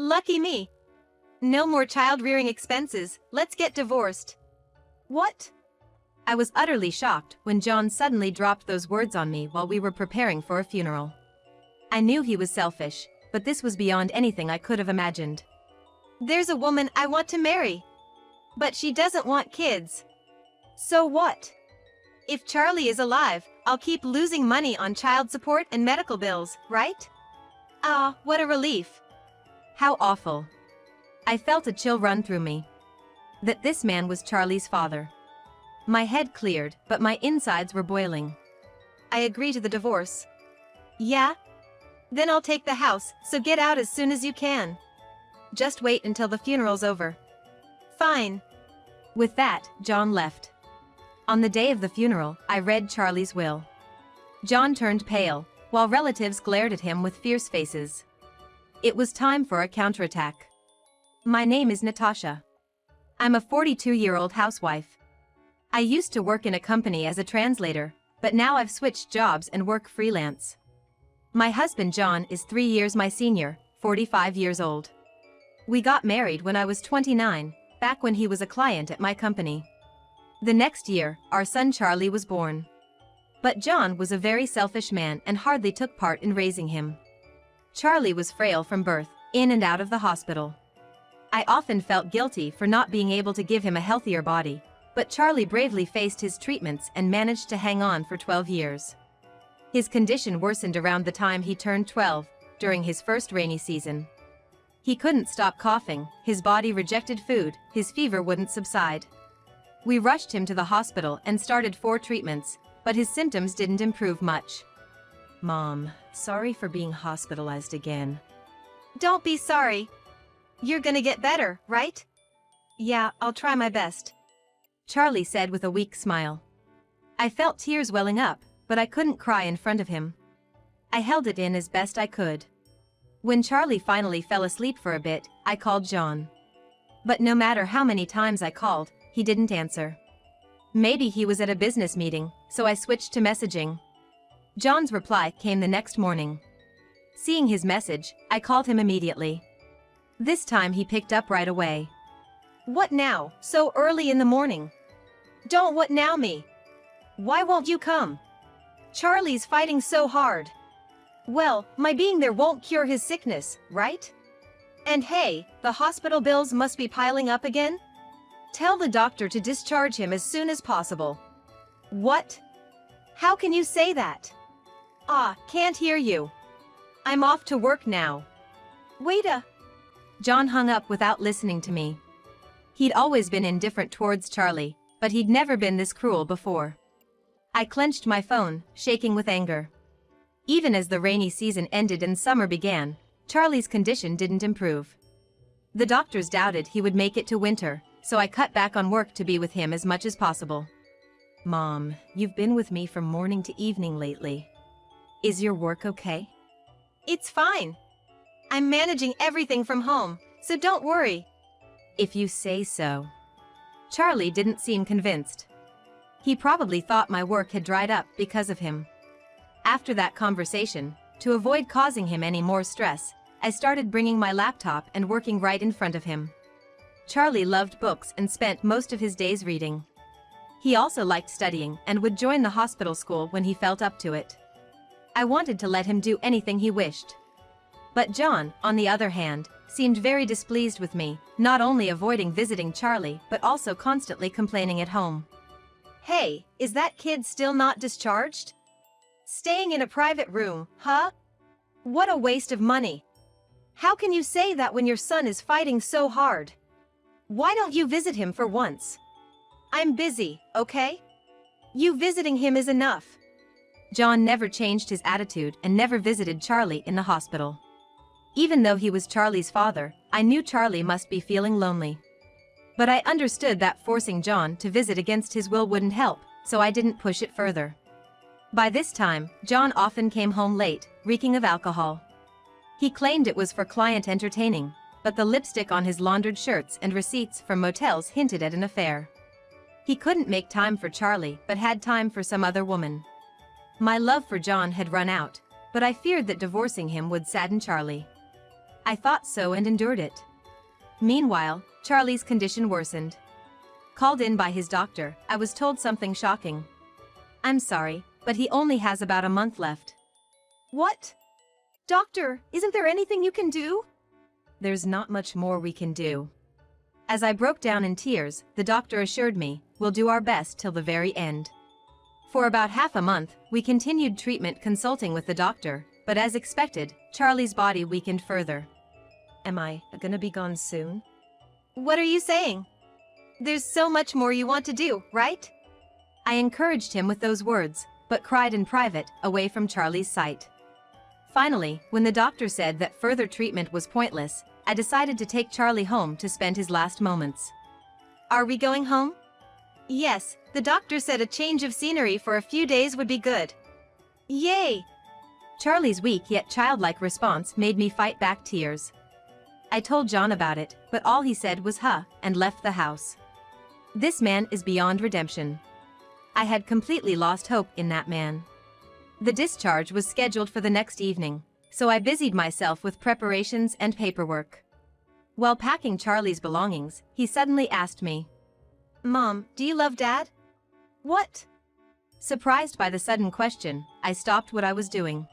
Lucky me. No more child-rearing expenses, let's get divorced. What? I was utterly shocked when John suddenly dropped those words on me while we were preparing for a funeral. I knew he was selfish, but this was beyond anything I could have imagined. There's a woman I want to marry. But she doesn't want kids. So what? If Charlie is alive, I'll keep losing money on child support and medical bills, right? Ah, what a relief. How awful. I felt a chill run through me. That this man was Charlie's father. My head cleared, but my insides were boiling. I agree to the divorce. Yeah? Then I'll take the house, so get out as soon as you can. Just wait until the funeral's over. Fine. With that, John left. On the day of the funeral, I read Charlie's will. John turned pale, while relatives glared at him with fierce faces. It was time for a counterattack. My name is Natasha. I'm a 42-year-old housewife. I used to work in a company as a translator, but now I've switched jobs and work freelance. My husband John is 3 years my senior, 45 years old. We got married when I was 29, back when he was a client at my company. The next year, our son Charlie was born. But John was a very selfish man and hardly took part in raising him. Charlie was frail from birth, in and out of the hospital. I often felt guilty for not being able to give him a healthier body, but Charlie bravely faced his treatments and managed to hang on for 12 years. His condition worsened around the time he turned 12, during his first rainy season. He couldn't stop coughing, his body rejected food, his fever wouldn't subside. We rushed him to the hospital and started 4 treatments, but his symptoms didn't improve much. Mom, sorry for being hospitalized again. Don't be sorry. You're gonna get better, right? Yeah, I'll try my best. Charlie said with a weak smile. I felt tears welling up, but I couldn't cry in front of him. I held it in as best I could. When Charlie finally fell asleep for a bit, I called John. But no matter how many times I called, he didn't answer. Maybe he was at a business meeting, so I switched to messaging. John's reply came the next morning. Seeing his message, I called him immediately. This time he picked up right away. What now, so early in the morning? Don't what now me? Why won't you come? Charlie's fighting so hard. Well, my being there won't cure his sickness, right? And hey, the hospital bills must be piling up again? Tell the doctor to discharge him as soon as possible. What? How can you say that? Ah, can't hear you. I'm off to work now. Wait a... John hung up without listening to me. He'd always been indifferent towards Charlie, but he'd never been this cruel before. I clenched my phone, shaking with anger. Even as the rainy season ended and summer began, Charlie's condition didn't improve. The doctors doubted he would make it to winter, so I cut back on work to be with him as much as possible. Mom, you've been with me from morning to evening lately. Is your work okay? It's fine. I'm managing everything from home, so don't worry. If you say so. Charlie didn't seem convinced. He probably thought my work had dried up because of him. After that conversation, to avoid causing him any more stress, I started bringing my laptop and working right in front of him. Charlie loved books and spent most of his days reading. He also liked studying and would join the hospital school when he felt up to it. I wanted to let him do anything he wished. But John, on the other hand, seemed very displeased with me, not only avoiding visiting Charlie but also constantly complaining at home. Hey, is that kid still not discharged? Staying in a private room, huh? What a waste of money. How can you say that when your son is fighting so hard? Why don't you visit him for once? I'm busy, okay? You visiting him is enough. John never changed his attitude and never visited Charlie in the hospital. Even though he was Charlie's father, I knew Charlie must be feeling lonely. But I understood that forcing John to visit against his will wouldn't help, so I didn't push it further. By this time, John often came home late, reeking of alcohol. He claimed it was for client entertaining, but the lipstick on his laundered shirts and receipts from motels hinted at an affair. He couldn't make time for Charlie but had time for some other woman. My love for John had run out, but I feared that divorcing him would sadden Charlie. I thought so and endured it. Meanwhile, Charlie's condition worsened. Called in by his doctor, I was told something shocking. I'm sorry, but he only has about a month left. What? Doctor, isn't there anything you can do? There's not much more we can do. As I broke down in tears, the doctor assured me, we'll do our best till the very end. For about half a month, we continued treatment consulting with the doctor, but as expected, Charlie's body weakened further. Am I gonna be gone soon? What are you saying? There's so much more you want to do, right? I encouraged him with those words, but cried in private, away from Charlie's sight. Finally, when the doctor said that further treatment was pointless, I decided to take Charlie home to spend his last moments. Are we going home? Yes, the doctor said a change of scenery for a few days would be good. Yay! Charlie's weak yet childlike response made me fight back tears. I told John about it, but all he said was huh, and left the house. This man is beyond redemption. I had completely lost hope in that man. The discharge was scheduled for the next evening, so I busied myself with preparations and paperwork. While packing Charlie's belongings, he suddenly asked me, Mom, do you love Dad? What? Surprised by the sudden question, I stopped what I was doing.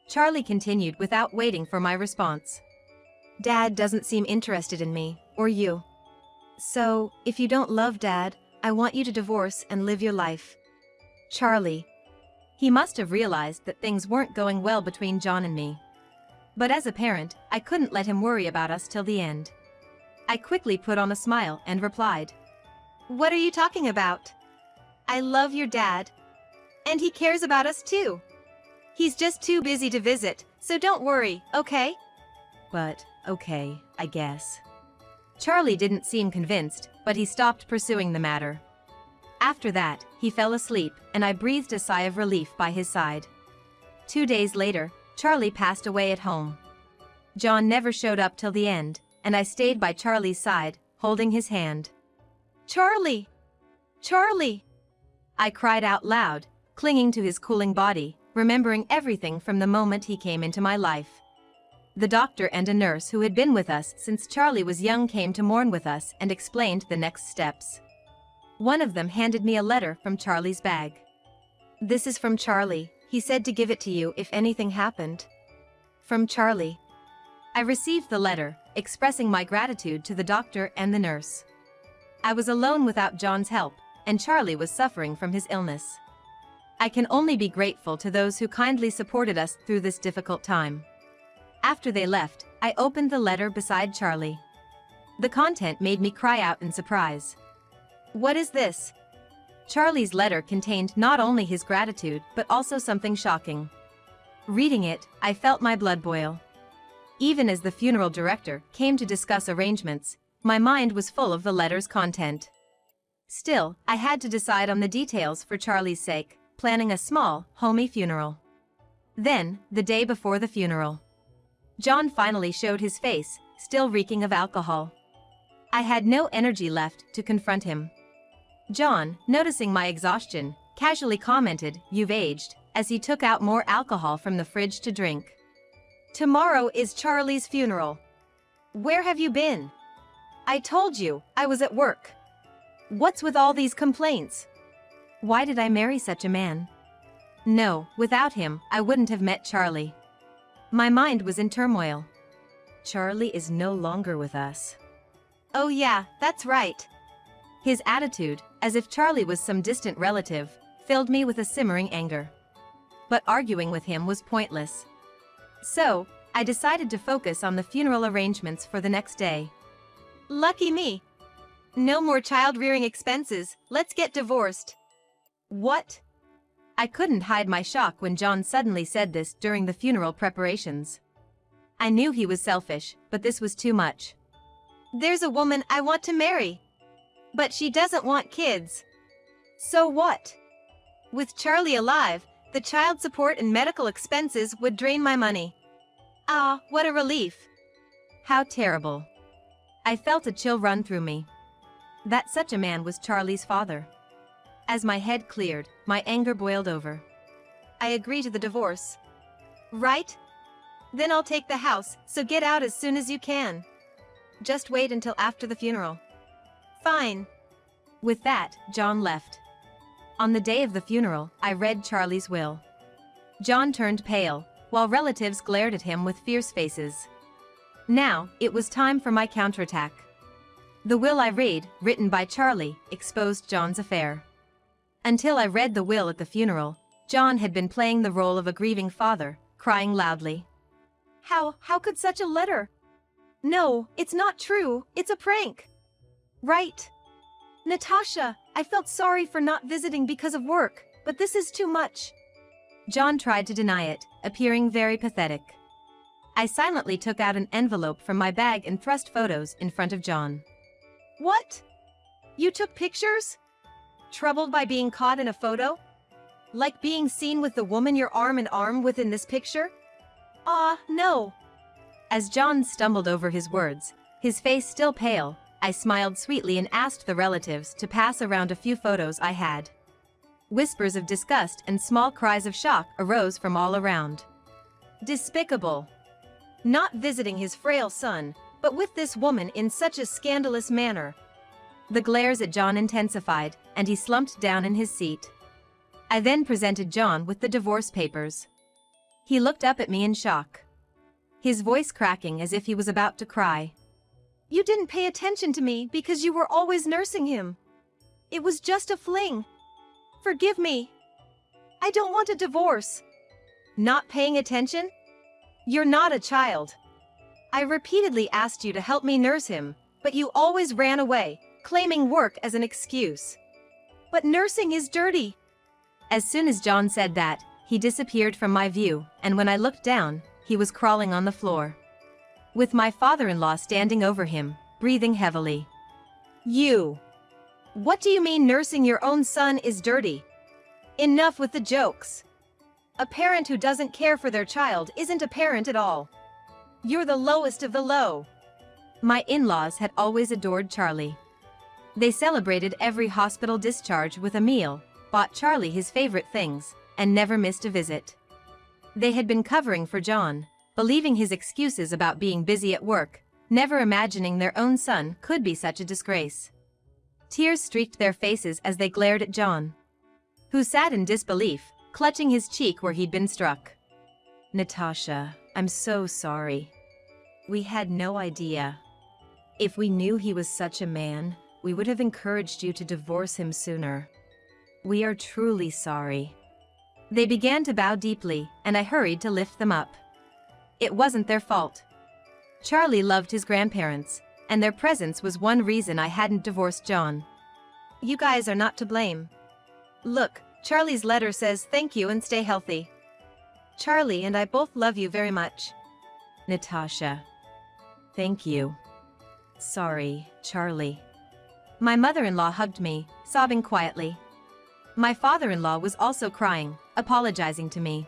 Charlie continued without waiting for my response. Dad doesn't seem interested in me, or you. So, if you don't love Dad, I want you to divorce and live your life. Charlie. He must have realized that things weren't going well between John and me. But as a parent, I couldn't let him worry about us till the end. I quickly put on a smile and replied, What are you talking about? I love your dad. And he cares about us too. He's just too busy to visit, so don't worry, okay? But, okay, I guess. Charlie didn't seem convinced, but he stopped pursuing the matter. After that, he fell asleep, and I breathed a sigh of relief by his side. 2 days later, Charlie passed away at home. John never showed up till the end, and I stayed by Charlie's side, holding his hand. Charlie! Charlie! I cried out loud, clinging to his cooling body, remembering everything from the moment he came into my life. The doctor and a nurse who had been with us since Charlie was young came to mourn with us and explained the next steps. One of them handed me a letter from Charlie's bag. This is from Charlie. He said to give it to you if anything happened. From Charlie. I received the letter, expressing my gratitude to the doctor and the nurse. I was alone without John's help, and Charlie was suffering from his illness. I can only be grateful to those who kindly supported us through this difficult time. After they left, I opened the letter beside Charlie. The content made me cry out in surprise. What is this? Charlie's letter contained not only his gratitude but also something shocking. Reading it, I felt my blood boil. Even as the funeral director came to discuss arrangements, my mind was full of the letter's content. Still, I had to decide on the details for Charlie's sake, planning a small, homey funeral. Then, the day before the funeral, John finally showed his face, still reeking of alcohol. I had no energy left to confront him. John, noticing my exhaustion, casually commented, "You've aged," as he took out more alcohol from the fridge to drink. Tomorrow is Charlie's funeral. Where have you been? I told you, I was at work. What's with all these complaints? Why did I marry such a man? No, without him, I wouldn't have met Charlie. My mind was in turmoil. Charlie is no longer with us. Oh yeah, that's right. His attitude, as if Charlie was some distant relative, filled me with a simmering anger. But arguing with him was pointless. So, I decided to focus on the funeral arrangements for the next day. Lucky me. No more child-rearing expenses, let's get divorced. What? I couldn't hide my shock when John suddenly said this during the funeral preparations. I knew he was selfish, but this was too much. There's a woman I want to marry. But she doesn't want kids. So what? With Charlie alive, the child support and medical expenses would drain my money. Ah, what a relief. How terrible. I felt a chill run through me. That such a man was Charlie's father. As my head cleared, my anger boiled over. I agree to the divorce. Right? Then I'll take the house, so get out as soon as you can. Just wait until after the funeral. Fine. With that, John left. On the day of the funeral, I read Charlie's will. John turned pale, while relatives glared at him with fierce faces. Now, it was time for my counterattack. The will I read, written by Charlie, exposed John's affair. Until I read the will at the funeral, John had been playing the role of a grieving father, crying loudly. How could such a letter? No, it's not true, it's a prank. Right. Natasha, I felt sorry for not visiting because of work, but this is too much. John tried to deny it, appearing very pathetic. I silently took out an envelope from my bag and thrust photos in front of John. What? You took pictures? Troubled by being caught in a photo? Like being seen with the woman you're arm in arm with in this picture? No. As John stumbled over his words, his face still pale, I smiled sweetly and asked the relatives to pass around a few photos I had. Whispers of disgust and small cries of shock arose from all around. Despicable. Not visiting his frail son, but with this woman in such a scandalous manner. The glares at John intensified, and he slumped down in his seat. I then presented John with the divorce papers. He looked up at me in shock, his voice cracking as if he was about to cry. You didn't pay attention to me because you were always nursing him. It was just a fling. Forgive me. I don't want a divorce. Not paying attention? You're not a child. I repeatedly asked you to help me nurse him, but you always ran away, claiming work as an excuse. But nursing is dirty. As soon as John said that, he disappeared from my view, and when I looked down, he was crawling on the floor, with my father-in-law standing over him, breathing heavily. You! What do you mean nursing your own son is dirty? Enough with the jokes. A parent who doesn't care for their child isn't a parent at all. You're the lowest of the low. My in-laws had always adored Charlie. They celebrated every hospital discharge with a meal, bought Charlie his favorite things, and never missed a visit. They had been covering for John, believing his excuses about being busy at work, never imagining their own son could be such a disgrace. Tears streaked their faces as they glared at John, who sat in disbelief, clutching his cheek where he'd been struck. Natasha, I'm so sorry. We had no idea. If we knew he was such a man, we would have encouraged you to divorce him sooner. We are truly sorry. They began to bow deeply, and I hurried to lift them up. It wasn't their fault. Charlie loved his grandparents, and their presence was one reason I hadn't divorced John. You guys are not to blame. Look, Charlie's letter says thank you and stay healthy. Charlie and I both love you very much. Natasha. Thank you. Sorry, Charlie. My mother-in-law hugged me, sobbing quietly. My father-in-law was also crying, apologizing to me.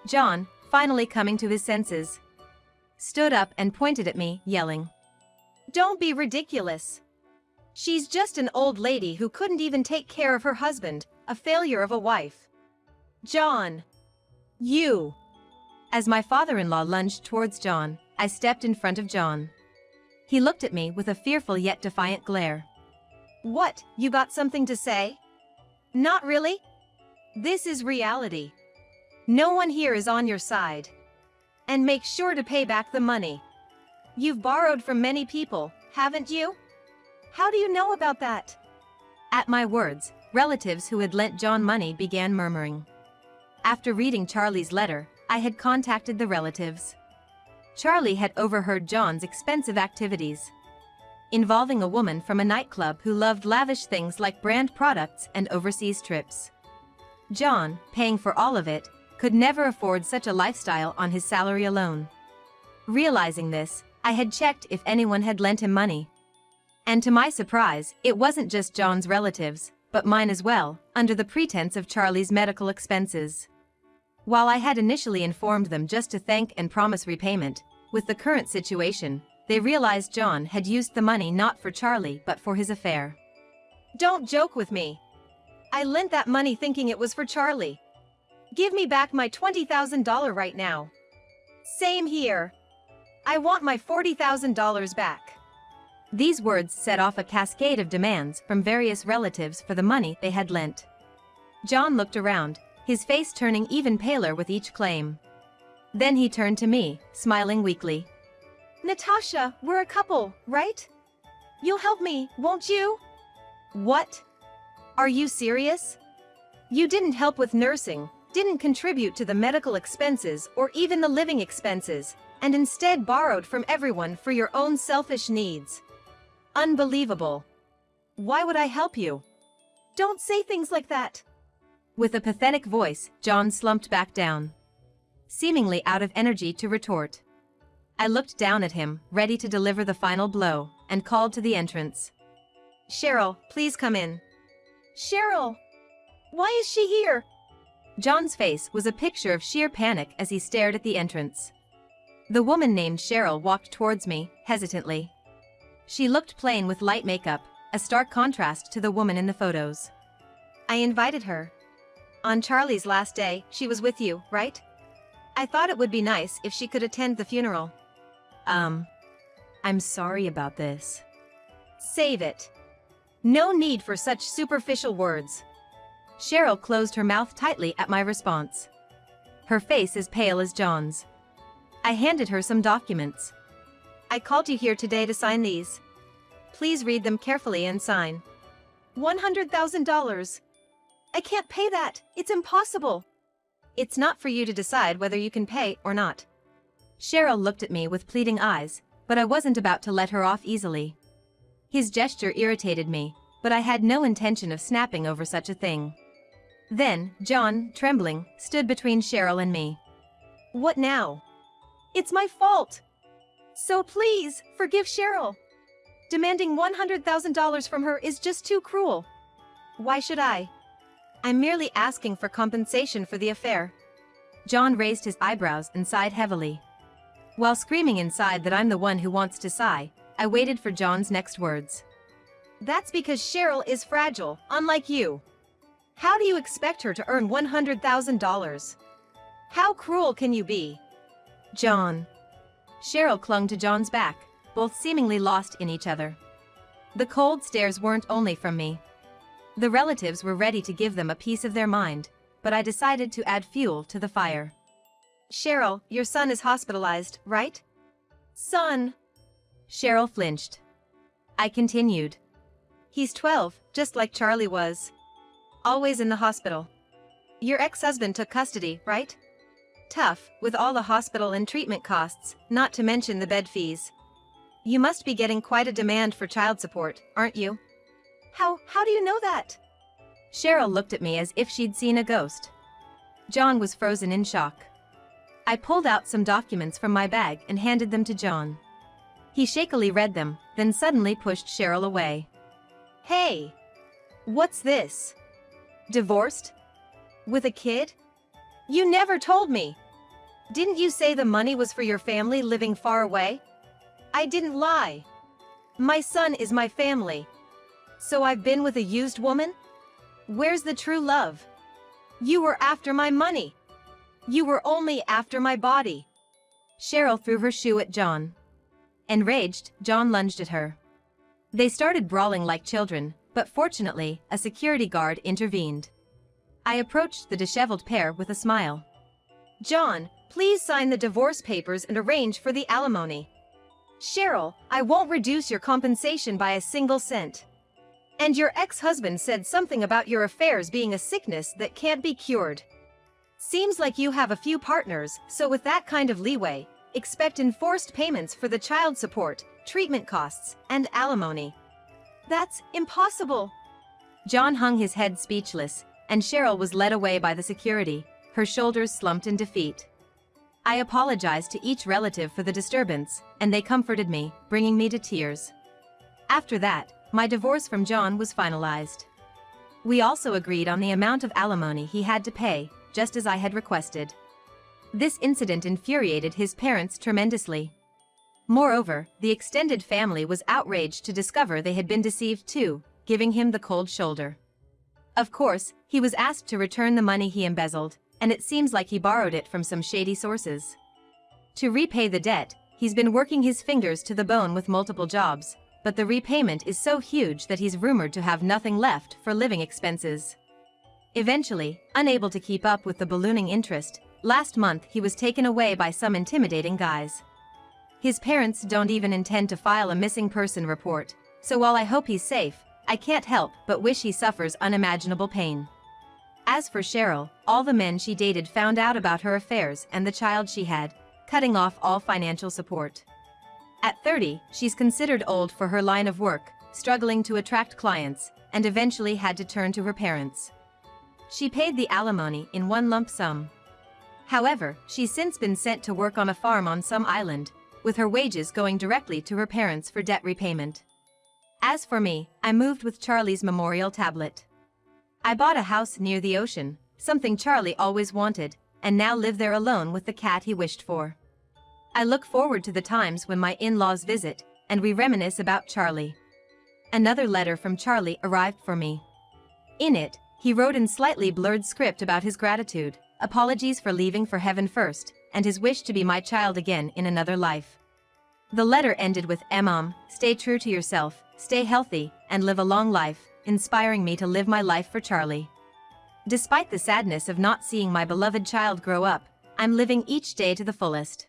John, finally coming to his senses, stood up and pointed at me, yelling, "Don't be ridiculous. She's just an old lady who couldn't even take care of her husband, a failure of a wife. John! You!" As my father-in-law lunged towards John, I stepped in front of John. He looked at me with a fearful yet defiant glare. What, you got something to say? Not really? This is reality. No one here is on your side. And make sure to pay back the money. You've borrowed from many people, haven't you? How do you know about that? At my words, relatives who had lent John money began murmuring. After reading Charlie's letter, I had contacted the relatives. Charlie had overheard John's expensive activities, involving a woman from a nightclub who loved lavish things like brand products and overseas trips. John, paying for all of it, could never afford such a lifestyle on his salary alone. Realizing this, I had checked if anyone had lent him money. And to my surprise, it wasn't just John's relatives, but mine as well, under the pretense of Charlie's medical expenses. While I had initially informed them just to thank and promise repayment, with the current situation, they realized John had used the money not for Charlie but for his affair. Don't joke with me. I lent that money thinking it was for Charlie. Give me back my $20,000 right now. Same here. I want my $40,000 back. These words set off a cascade of demands from various relatives for the money they had lent. John looked around, his face turning even paler with each claim. Then he turned to me, smiling weakly. Natasha, we're a couple, right? You'll help me, won't you? What? Are you serious? You didn't help with nursing, didn't contribute to the medical expenses or even the living expenses, and instead borrowed from everyone for your own selfish needs. Unbelievable. Why would I help you? Don't say things like that. With a pathetic voice, John slumped back down, seemingly out of energy to retort. I looked down at him, ready to deliver the final blow, and called to the entrance. Cheryl, please come in. Cheryl! Why is she here? John's face was a picture of sheer panic as he stared at the entrance. The woman named Cheryl walked towards me, hesitantly. She looked plain with light makeup, a stark contrast to the woman in the photos. I invited her. On Charlie's last day, she was with you, right? I thought it would be nice if she could attend the funeral. I'm sorry about this. Save it. No need for such superficial words. Cheryl closed her mouth tightly at my response. Her face as pale as John's. I handed her some documents. I called you here today to sign these. Please read them carefully and sign. $100,000. I can't pay that. It's impossible. It's not for you to decide whether you can pay or not. Cheryl looked at me with pleading eyes, but I wasn't about to let her off easily. His gesture irritated me, but I had no intention of snapping over such a thing. Then, John, trembling, stood between Cheryl and me. What now? It's my fault. So please, forgive Cheryl. Demanding $100,000 from her is just too cruel. Why should I? I'm merely asking for compensation for the affair. John raised his eyebrows and sighed heavily. While screaming inside that I'm the one who wants to sigh, I waited for John's next words. That's because Cheryl is fragile, unlike you. How do you expect her to earn $100,000? How cruel can you be? John. Cheryl clung to John's back, both seemingly lost in each other. The cold stares weren't only from me. The relatives were ready to give them a piece of their mind, but I decided to add fuel to the fire. Cheryl, your son is hospitalized, right? Son. Cheryl flinched. I continued. He's 12, just like Charlie was. Always in the hospital. Your ex-husband took custody, right? Tough, with all the hospital and treatment costs, not to mention the bed fees. You must be getting quite a demand for child support, aren't you? How do you know that? Cheryl looked at me as if she'd seen a ghost. John was frozen in shock. I pulled out some documents from my bag and handed them to John. He shakily read them, then suddenly pushed Cheryl away. Hey! What's this? Divorced? With a kid? You never told me! Didn't you say the money was for your family living far away? I didn't lie. My son is my family. So I've been with a used woman? Where's the true love? You were after my money. You were only after my body. Cheryl threw her shoe at John. Enraged, John lunged at her. They started brawling like children, but fortunately, a security guard intervened. I approached the disheveled pair with a smile. John, please sign the divorce papers and arrange for the alimony. Cheryl, I won't reduce your compensation by a single cent. And your ex-husband said something about your affairs being a sickness that can't be cured. Seems like you have a few partners, so with that kind of leeway, expect enforced payments for the child support, treatment costs, and alimony. That's impossible. John hung his head speechless, and Cheryl was led away by the security, her shoulders slumped in defeat. I apologized to each relative for the disturbance, and they comforted me, bringing me to tears. After that, my divorce from John was finalized. We also agreed on the amount of alimony he had to pay, just as I had requested. This incident infuriated his parents tremendously. Moreover, the extended family was outraged to discover they had been deceived too, giving him the cold shoulder. Of course, he was asked to return the money he embezzled, and it seems like he borrowed it from some shady sources. To repay the debt, he's been working his fingers to the bone with multiple jobs, but the repayment is so huge that he's rumored to have nothing left for living expenses. Eventually, unable to keep up with the ballooning interest, last month he was taken away by some intimidating guys. His parents don't even intend to file a missing person report, so while I hope he's safe, I can't help but wish he suffers unimaginable pain. As for Cheryl, all the men she dated found out about her affairs and the child she had, cutting off all financial support. At 30, she's considered old for her line of work, struggling to attract clients, and eventually had to turn to her parents. She paid the alimony in one lump sum. However, she's since been sent to work on a farm on some island, with her wages going directly to her parents for debt repayment. As for me, I moved with Charlie's memorial tablet. I bought a house near the ocean, something Charlie always wanted, and now live there alone with the cat he wished for. I look forward to the times when my in-laws visit, and we reminisce about Charlie. Another letter from Charlie arrived for me. In it, he wrote in slightly blurred script about his gratitude, apologies for leaving for heaven first, and his wish to be my child again in another life. The letter ended with stay true to yourself, stay healthy, and live a long life, inspiring me to live my life for Charlie. Despite the sadness of not seeing my beloved child grow up, I'm living each day to the fullest.